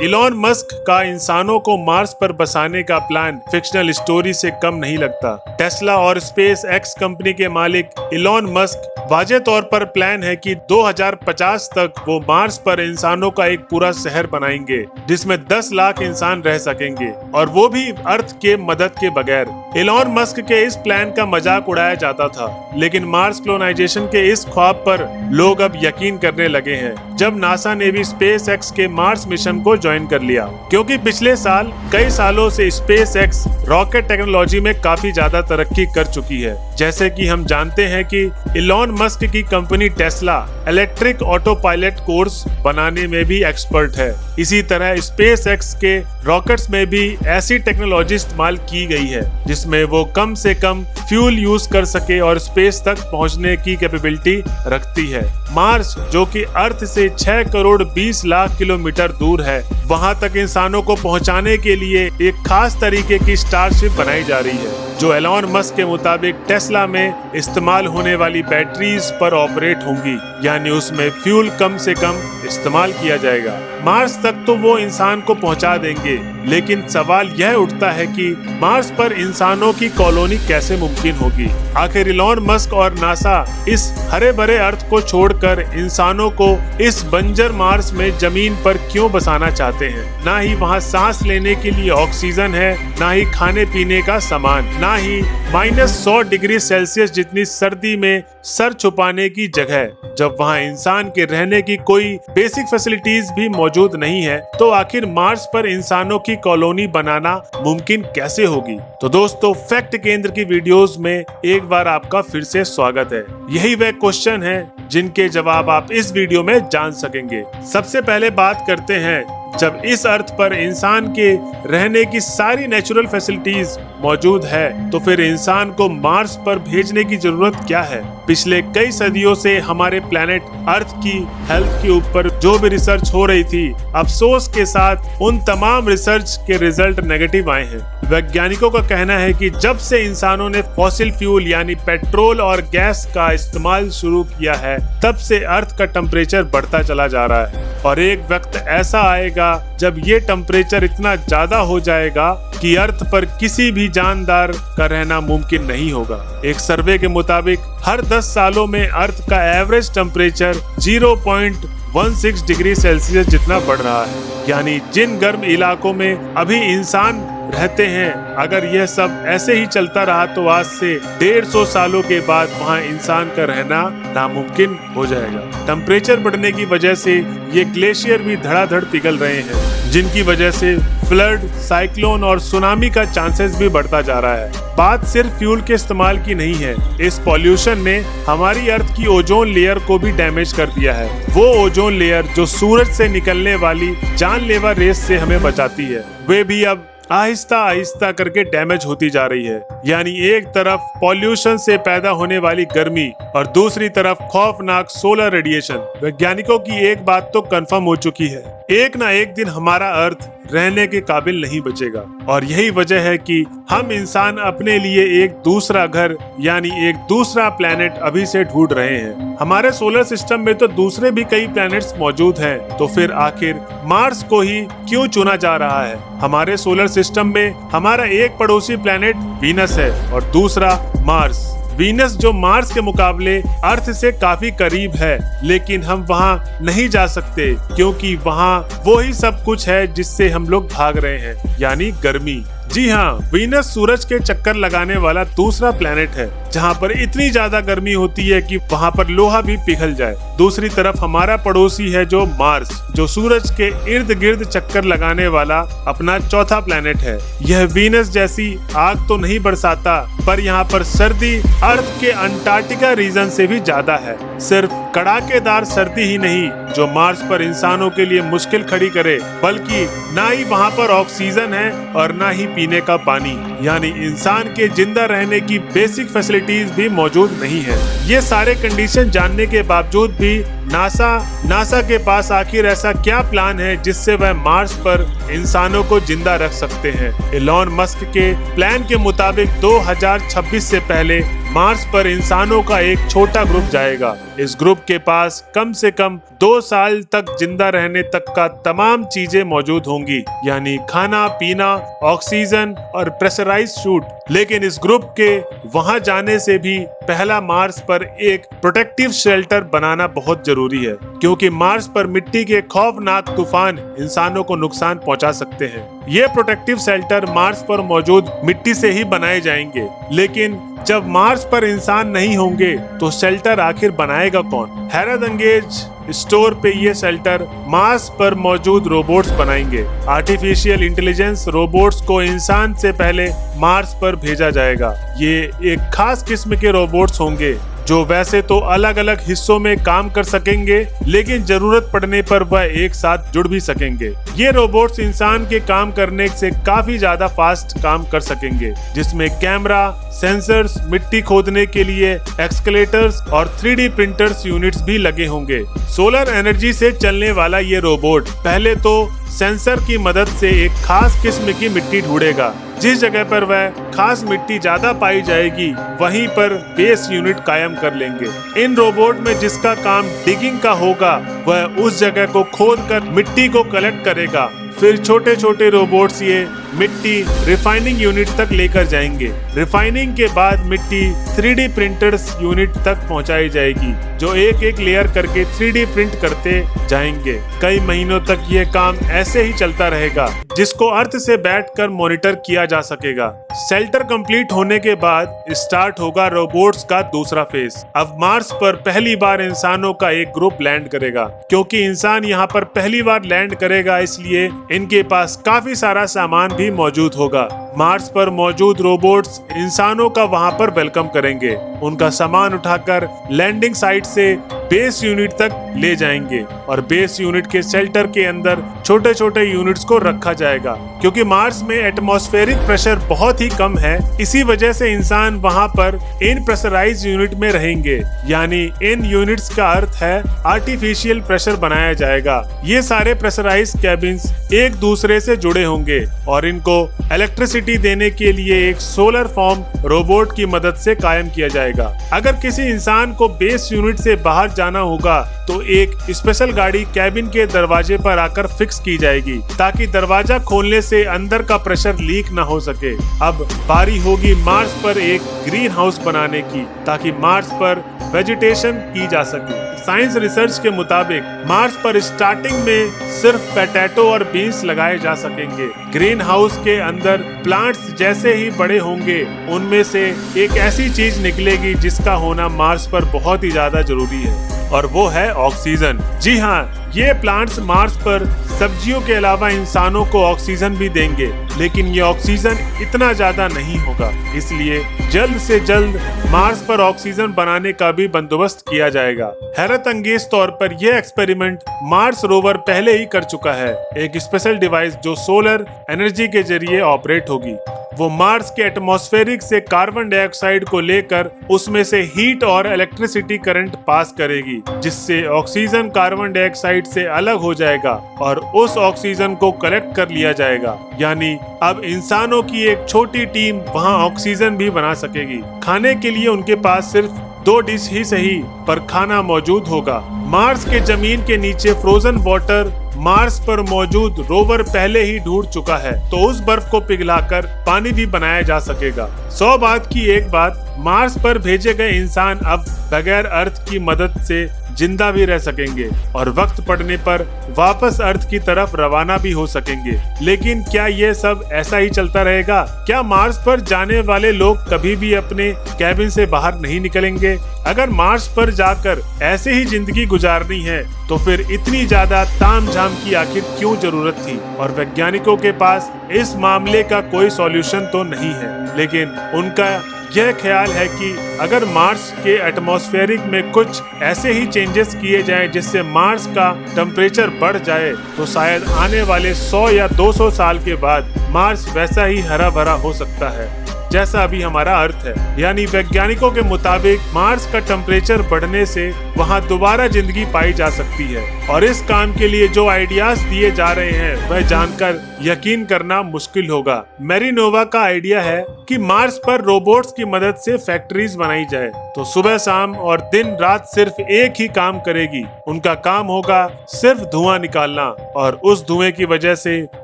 Elon Musk का इंसानों को मार्स पर बसाने का प्लान फिक्शनल स्टोरी से कम नहीं लगता। टेस्ला और स्पेस एक्स कंपनी के मालिक इलॉन मस्क वाजे तौर पर प्लान है कि 2050 तक वो मार्स पर इंसानों का एक पूरा शहर बनाएंगे जिसमें 10 लाख इंसान रह सकेंगे, और वो भी अर्थ के मदद के बगैर। इलॉन मस्क के इस प्लान का मजाक उड़ाया जाता था, लेकिन मार्स कॉलोनाइजेशन के इस ख्वाब पर लोग अब यकीन करने लगे हैं जब नासा ने भी स्पेस एक्स के मार्स मिशन को ज्वाइन कर लिया, क्योंकि पिछले साल कई सालों से स्पेस एक्स रॉकेट टेक्नोलॉजी में काफी ज्यादा तरक्की कर चुकी है। जैसे कि हम जानते हैं कि इलॉन मस्क की company Tesla electric auto pilot course बनाने में भी एक्सपर्ट है। इसी तरह स्पेस एक्स के रॉकेट्स में भी ऐसी टेक्नोलॉजी इस्तेमाल की गई है जिसमें वो कम से कम फ्यूल यूज कर सके और स्पेस तक पहुंचने की कैपेबिलिटी रखती है। मार्स, जो कि अर्थ से 6 करोड़ 20 लाख किलोमीटर दूर है, वहां तक इंसानों को पहुंचाने के लिए एक खास तरीके की स्टारशिप बनाई जा रही है जो एलॉन मस्क के मुताबिक टेस्ला में इस्तेमाल होने वाली बैटरीज पर ऑपरेट होंगी, यानी उसमें फ्यूल कम से कम इस्तेमाल किया जाएगा। मार्स तक तो वो इंसान को पहुंचा देंगे, लेकिन सवाल यह उठता है कि मार्स पर इंसानों की कॉलोनी कैसे मुमकिन होगी। आखिर इलॉन मस्क और नासा इस हरे भरे अर्थ को छोड़कर इंसानों को इस बंजर मार्स में जमीन पर क्यों बसाना चाहते हैं? ना ही वहाँ सांस लेने के लिए ऑक्सीजन है, ना ही खाने पीने का सामान, ना ही -100 डिग्री सेल्सियस जितनी सर्दी में सर छुपाने की जगह। जब वहाँ इंसान के रहने की कोई बेसिक फैसिलिटीज भी मौजूद नहीं है, तो आखिर मार्स पर इंसानों की कॉलोनी बनाना मुमकिन कैसे होगी? तो दोस्तों, फैक्ट केंद्र की वीडियोस में एक बार आपका फिर से स्वागत है। यही वह क्वेश्चन है जिनके जवाब आप इस वीडियो में जान सकेंगे। सबसे पहले बात करते हैं, जब इस अर्थ पर इंसान के रहने की सारी नेचुरल फैसिलिटीज मौजूद है, तो फिर इंसान को मार्स पर भेजने की जरूरत क्या है? पिछले कई सदियों से हमारे प्लेनेट अर्थ की हेल्थ के ऊपर जो भी रिसर्च हो रही थी, अफसोस के साथ उन तमाम रिसर्च के रिजल्ट नेगेटिव आए हैं। वैज्ञानिकों का कहना है कि जब से इंसानों ने फॉसिल फ्यूल यानी पेट्रोल और गैस का इस्तेमाल शुरू किया है, तब से अर्थ का टेम्परेचर बढ़ता चला जा रहा है, और एक वक्त ऐसा आएगा जब ये टेम्परेचर इतना ज्यादा हो जाएगा कि अर्थ पर किसी भी जानदार का रहना मुमकिन नहीं होगा। एक सर्वे के मुताबिक हर 10 सालों में अर्थ का एवरेज टेम्परेचर 0.16 डिग्री सेल्सियस जितना बढ़ रहा है, यानी जिन गर्म इलाकों में अभी इंसान रहते हैं, अगर यह सब ऐसे ही चलता रहा तो आज से 150 सालों के बाद वहाँ इंसान का रहना नामुमकिन हो जाएगा। टेम्परेचर बढ़ने की वजह से ये ग्लेशियर भी धड़ाधड़ पिघल रहे हैं, जिनकी वजह से फ्लड, साइक्लोन और सुनामी का चांसेस भी बढ़ता जा रहा है। बात सिर्फ फ्यूल के इस्तेमाल की नहीं है, इस पॉल्यूशन ने हमारी अर्थ की ओजोन लेयर को भी डैमेज कर दिया है। वो ओजोन लेयर जो सूरज से निकलने वाली जानलेवा रेस से हमें बचाती है, वे भी अब आहिस्ता आहिस्ता करके डैमेज होती जा रही है। यानी एक तरफ पॉल्यूशन से पैदा होने वाली गर्मी और दूसरी तरफ खौफनाक सोलर रेडिएशन। वैज्ञानिकों की एक बात तो कंफर्म हो चुकी है, एक ना एक दिन हमारा अर्थ रहने के काबिल नहीं बचेगा, और यही वजह है कि हम इंसान अपने लिए एक दूसरा घर यानी एक दूसरा प्लेनेट अभी से ढूंढ रहे हैं। हमारे सोलर सिस्टम में तो दूसरे भी कई प्लैनेट्स मौजूद हैं, तो फिर आखिर मार्स को ही क्यों चुना जा रहा है? हमारे सोलर सिस्टम में हमारा एक पड़ोसी प्लैनेट वीनस है और दूसरा मार्स। वीनस जो मार्स के मुकाबले अर्थ से काफी करीब है, लेकिन हम वहाँ नहीं जा सकते क्योंकि वहाँ वो ही सब कुछ है जिससे हम लोग भाग रहे हैं, यानी गर्मी। जी हाँ, वीनस सूरज के चक्कर लगाने वाला दूसरा प्लेनेट है जहाँ पर इतनी ज्यादा गर्मी होती है कि वहाँ पर लोहा भी पिघल जाए। दूसरी तरफ हमारा पड़ोसी है जो मार्स, जो सूरज के इर्द गिर्द चक्कर लगाने वाला अपना चौथा प्लेनेट है। यह वीनस जैसी आग तो नहीं बरसाता, पर यहाँ पर सर्दी अर्थ के अंटार्कटिका रीजन से भी ज्यादा है। सिर्फ कड़ाकेदार सर्दी ही नहीं जो मार्स पर इंसानों के लिए मुश्किल खड़ी करे, बल्कि ना ही वहाँ पर ऑक्सीजन है और ना ही पीने का पानी, यानी इंसान के जिंदा रहने की बेसिक फैसिलिटीज भी मौजूद नहीं है। ये सारे कंडीशन जानने के बावजूद भी नासा के पास आखिर ऐसा क्या प्लान है जिससे वह मार्स पर इंसानों को जिंदा रख सकते हैं? इलॉन मस्क के प्लान के मुताबिक 2026 से पहले मार्स पर इंसानों का एक छोटा ग्रुप जाएगा। इस ग्रुप के पास कम से कम 2 साल तक जिंदा रहने तक का तमाम चीजें मौजूद होंगी, यानी खाना पीना, ऑक्सीजन और प्रेशराइज सूट। लेकिन इस ग्रुप के वहां जाने से भी पहला मार्स पर एक प्रोटेक्टिव शेल्टर बनाना बहुत जरूरी है, क्योंकि मार्स पर मिट्टी के खौफनाक तूफान इंसानों को नुकसान पहुंचा सकते हैं। ये प्रोटेक्टिव शेल्टर मार्स पर मौजूद मिट्टी से ही बनाए जाएंगे, लेकिन जब मार्स पर इंसान नहीं होंगे तो शेल्टर आखिर बनाएगा कौन? हैरत अंगेज स्टोर पे ये शेल्टर मार्स पर मौजूद रोबोट्स बनाएंगे। आर्टिफिशियल इंटेलिजेंस रोबोट्स को इंसान से पहले मार्स पर भेजा जाएगा। ये एक खास किस्म के रोबोट्स होंगे जो वैसे तो अलग अलग हिस्सों में काम कर सकेंगे, लेकिन जरूरत पड़ने पर वह एक साथ जुड़ भी सकेंगे। ये रोबोट्स इंसान के काम करने से काफी ज्यादा फास्ट काम कर सकेंगे, जिसमें कैमरा, सेंसर्स, मिट्टी खोदने के लिए एक्सकलेटर्स और 3D प्रिंटर्स यूनिट्स भी लगे होंगे। सोलर एनर्जी से चलने वाला ये रोबोट पहले तो सेंसर की मदद से एक खास किस्म की मिट्टी ढूंढेगा। जिस जगह पर वह खास मिट्टी ज्यादा पाई जाएगी, वहीं पर बेस यूनिट कायम कर लेंगे। इन रोबोट में जिसका काम डिगिंग का होगा, वह उस जगह को खोदकर मिट्टी को कलेक्ट करेगा। फिर छोटे छोटे रोबोट्स ये मिट्टी रिफाइनिंग यूनिट तक लेकर जाएंगे। रिफाइनिंग के बाद मिट्टी 3D प्रिंटर्स यूनिट तक पहुंचाई जाएगी, जो एक एक लेयर करके 3D प्रिंट करते जाएंगे। कई महीनों तक ये काम ऐसे ही चलता रहेगा, जिसको अर्थ से बैठकर मॉनिटर किया जा सकेगा। शेल्टर कंप्लीट होने के बाद स्टार्ट होगा रोबोट्स का दूसरा फेज। अब मार्स पर पहली बार इंसानों का एक ग्रुप लैंड करेगा। क्योंकि इंसान यहाँ पर पहली बार लैंड करेगा, इसलिए इनके पास काफी सारा सामान भी मौजूद होगा। मार्स पर मौजूद रोबोट्स इंसानों का वहां पर वेलकम करेंगे। उनका सामान उठाकर लैंडिंग साइट से बेस यूनिट तक ले जाएंगे और बेस यूनिट के शेल्टर के अंदर छोटे छोटे यूनिट्स को रखा जाएगा। क्योंकि मार्स में एटमॉस्फेरिक प्रेशर बहुत ही कम है, इसी वजह से इंसान वहां पर इन प्रेशराइज यूनिट में रहेंगे। यानी इन यूनिट्स का अर्थ है आर्टिफिशियल प्रेशर बनाया जाएगा। ये सारे प्रेशराइज कैबिन्स एक दूसरे से जुड़े होंगे और इनको इलेक्ट्रिसिटी देने के लिए एक सोलर फॉर्म रोबोट की मदद से कायम किया जाएगा। अगर किसी इंसान को बेस यूनिट से बाहर जाना होगा तो एक स्पेशल गाड़ी कैबिन के दरवाजे पर आकर फिक्स की जाएगी, ताकि दरवाजा खोलने से अंदर का प्रेशर लीक ना हो सके। अब बारी होगी मार्स पर एक ग्रीन हाउस बनाने की, ताकि मार्स पर वेजिटेशन की जा सके। साइंस रिसर्च के मुताबिक मार्स पर स्टार्टिंग में सिर्फ पोटैटो और बीन्स लगाए जा सकेंगे। ग्रीन हाउस के अंदर प्लांट्स जैसे ही बड़े होंगे, उनमें से एक ऐसी चीज निकलेगी जिसका होना मार्स पर बहुत ही ज्यादा जरूरी है, और वो है ऑक्सीजन। जी हाँ, ये प्लांट्स मार्स पर सब्जियों के अलावा इंसानों को ऑक्सीजन भी देंगे, लेकिन ये ऑक्सीजन इतना ज्यादा नहीं होगा। इसलिए जल्द से जल्द मार्स पर ऑक्सीजन बनाने का भी बंदोबस्त किया जाएगा। हैरत अंगेज तौर पर यह एक्सपेरिमेंट मार्स रोवर पहले ही कर चुका है। एक स्पेशल डिवाइस जो सोलर एनर्जी के जरिए ऑपरेट होगी, वो मार्स के एटमॉस्फेरिक से कार्बन डाइऑक्साइड को लेकर उसमें से हीट और इलेक्ट्रिसिटी करंट पास करेगी, जिससे ऑक्सीजन कार्बन डाइऑक्साइड से अलग हो जाएगा और उस ऑक्सीजन को कलेक्ट कर लिया जाएगा। यानी अब इंसानों की एक छोटी टीम वहां ऑक्सीजन भी बना सकेगी। खाने के लिए उनके पास सिर्फ 2 डिश ही सही, पर खाना मौजूद होगा। मार्स के जमीन के नीचे फ्रोजन वाटर मार्स पर मौजूद रोवर पहले ही ढूंढ चुका है, तो उस बर्फ को पिघलाकर पानी भी बनाया जा सकेगा। 100 बात की एक बात, मार्स पर भेजे गए इंसान अब बगैर अर्थ की मदद से जिंदा भी रह सकेंगे और वक्त पड़ने पर वापस अर्थ की तरफ रवाना भी हो सकेंगे। लेकिन क्या ये सब ऐसा ही चलता रहेगा? क्या मार्स पर जाने वाले लोग कभी भी अपने कैबिन से बाहर नहीं निकलेंगे? अगर मार्स पर जाकर ऐसे ही जिंदगी गुजारनी है, तो फिर इतनी ज्यादा तामझाम की आखिर क्यों जरूरत थी? और वैज्ञानिकों के पास इस मामले का कोई सॉल्यूशन तो नहीं है, लेकिन उनका यह ख्याल है कि अगर मार्स के एटमॉस्फेरिक में कुछ ऐसे ही चेंजेस किए जाएं जिससे मार्स का टेम्परेचर बढ़ जाए, तो शायद आने वाले 100 या 200 साल के बाद मार्स वैसा ही हरा भरा हो सकता है। जैसा अभी हमारा अर्थ है। यानी वैज्ञानिकों के मुताबिक मार्स का टेम्परेचर बढ़ने से वहाँ दोबारा जिंदगी पाई जा सकती है और इस काम के लिए जो आइडियाज दिए जा रहे हैं वह जानकर यकीन करना मुश्किल होगा। मैरीनोवा का आइडिया है कि मार्स पर रोबोट्स की मदद से फैक्ट्रीज बनाई जाए तो सुबह शाम और दिन रात सिर्फ एक ही काम करेगी। उनका काम होगा सिर्फ धुआं निकालना और उस धुएं की वजह से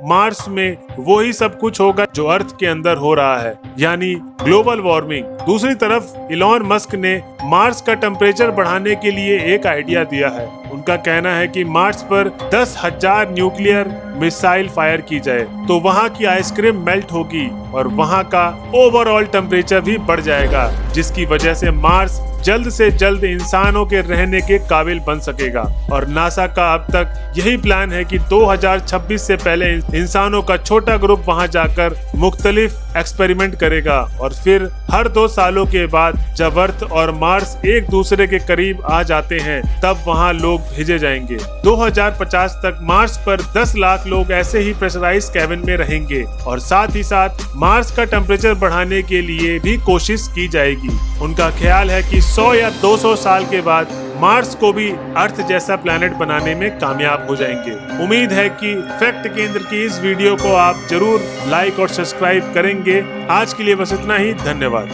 मार्स में वो ही सब कुछ होगा जो अर्थ के अंदर हो रहा है, यानी ग्लोबल वार्मिंग। दूसरी तरफ इलॉन मस्क ने मार्स का टेम्परेचर बढ़ाने के लिए एक आइडिया दिया है। उनका कहना है कि मार्स पर 10,000 न्यूक्लियर मिसाइल फायर की जाए तो वहाँ की आइसक्रीम मेल्ट होगी और वहाँ का ओवरऑल टेम्परेचर भी बढ़ जाएगा, जिसकी वजह से मार्स जल्द से जल्द इंसानों के रहने के काबिल बन सकेगा। और नासा का अब तक यही प्लान है कि 2026 से पहले इंसानों का छोटा ग्रुप वहां जाकर मुख्तलिफ एक्सपेरिमेंट करेगा और फिर हर 2 सालों के बाद जब अर्थ और मार्स एक दूसरे के करीब आ जाते हैं तब वहां लोग भेजे जाएंगे। 2050 तक मार्स पर 10 लाख लोग ऐसे ही प्रेशराइज्ड कैबिन में रहेंगे और साथ ही साथ मार्स का टेम्परेचर बढ़ाने के लिए भी कोशिश की जाएगी। उनका ख्याल है कि 100 या 200 साल के बाद मार्स को भी अर्थ जैसा प्लैनेट बनाने में कामयाब हो जाएंगे। उम्मीद है कि फैक्ट केंद्र की इस वीडियो को आप जरूर लाइक और सब्सक्राइब करेंगे। आज के लिए बस इतना ही, धन्यवाद।